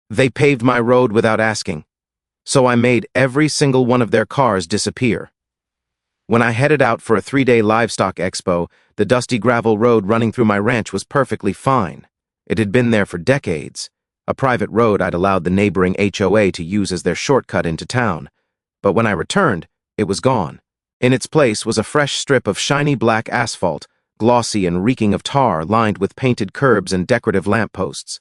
They paved my road without asking, so I made every single one of their cars disappear. When I headed out for a 3-day livestock expo, the dusty gravel road running through my ranch was perfectly fine. It had been there for decades, a private road I'd allowed the neighboring HOA to use as their shortcut into town. But when I returned, it was gone. In its place was a fresh strip of shiny black asphalt, glossy and reeking of tar, lined with painted curbs and decorative lampposts.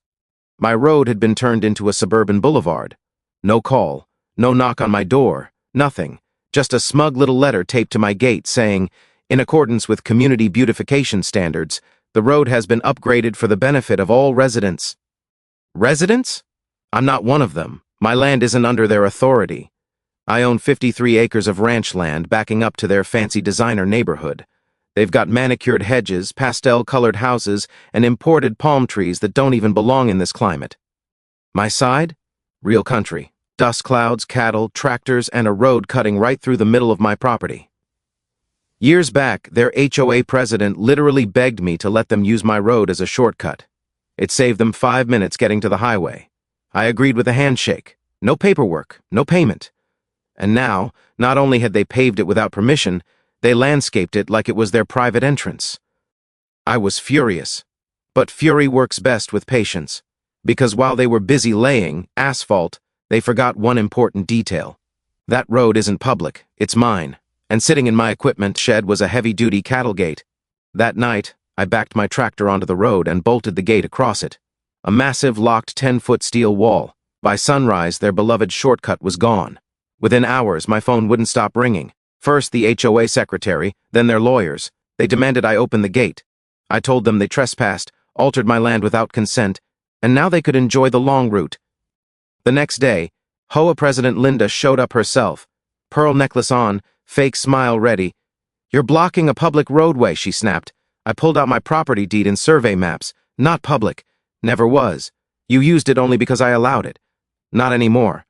My road had been turned into a suburban boulevard. No call, no knock on my door, nothing. Just a smug little letter taped to my gate saying, in accordance with community beautification standards, the road has been upgraded for the benefit of all residents. Residents? I'm not one of them. My land isn't under their authority. I own 53 acres of ranch land backing up to their fancy designer neighborhood. They've got manicured hedges, pastel-colored houses, and imported palm trees that don't even belong in this climate. My side? Real country. Dust clouds, cattle, tractors, and a road cutting right through the middle of my property. Years back, their HOA president literally begged me to let them use my road as a shortcut. It saved them 5 minutes getting to the highway. I agreed with a handshake. No paperwork, no payment. And now, not only had they paved it without permission, they landscaped it like it was their private entrance. I was furious. But fury works best with patience. Because while they were busy laying asphalt, they forgot one important detail. That road isn't public, it's mine. And sitting in my equipment shed was a heavy-duty cattle gate. That night, I backed my tractor onto the road and bolted the gate across it. A massive, locked 10-foot steel wall. By sunrise, their beloved shortcut was gone. Within hours, my phone wouldn't stop ringing. First the HOA secretary, then their lawyers. They demanded I open the gate. I told them they trespassed, altered my land without consent, and now they could enjoy the long route. The next day, HOA President Linda showed up herself. Pearl necklace on, fake smile ready. "You're blocking a public roadway," she snapped. "I pulled out my property deed and survey maps. Not public. Never was. You used it only because I allowed it. Not anymore."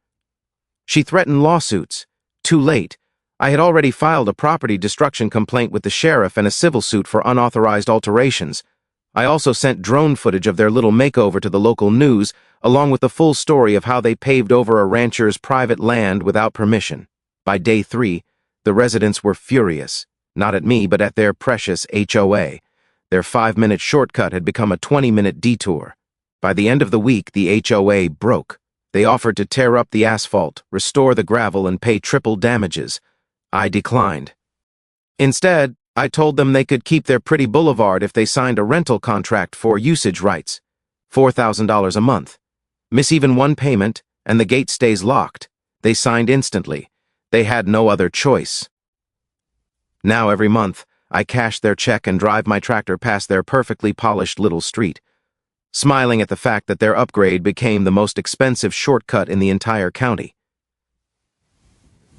She threatened lawsuits. Too late. I had already filed a property destruction complaint with the sheriff and a civil suit for unauthorized alterations. I also sent drone footage of their little makeover to the local news, along with the full story of how they paved over a rancher's private land without permission. By day 3, the residents were furious, not at me but at their precious HOA. Their 5-minute shortcut had become a 20-minute detour. By the end of the week, the HOA broke. They offered to tear up the asphalt, restore the gravel, and pay triple damages. I declined. Instead, I told them they could keep their pretty boulevard if they signed a rental contract for usage rights. $4,000 a month. Miss even one payment, and the gate stays locked. They signed instantly. They had no other choice. Now every month, I cash their check and drive my tractor past their perfectly polished little street, smiling at the fact that their upgrade became the most expensive shortcut in the entire county.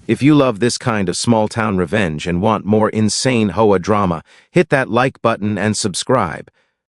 If you love this kind of small-town revenge and want more insane HOA drama, hit that like button and subscribe.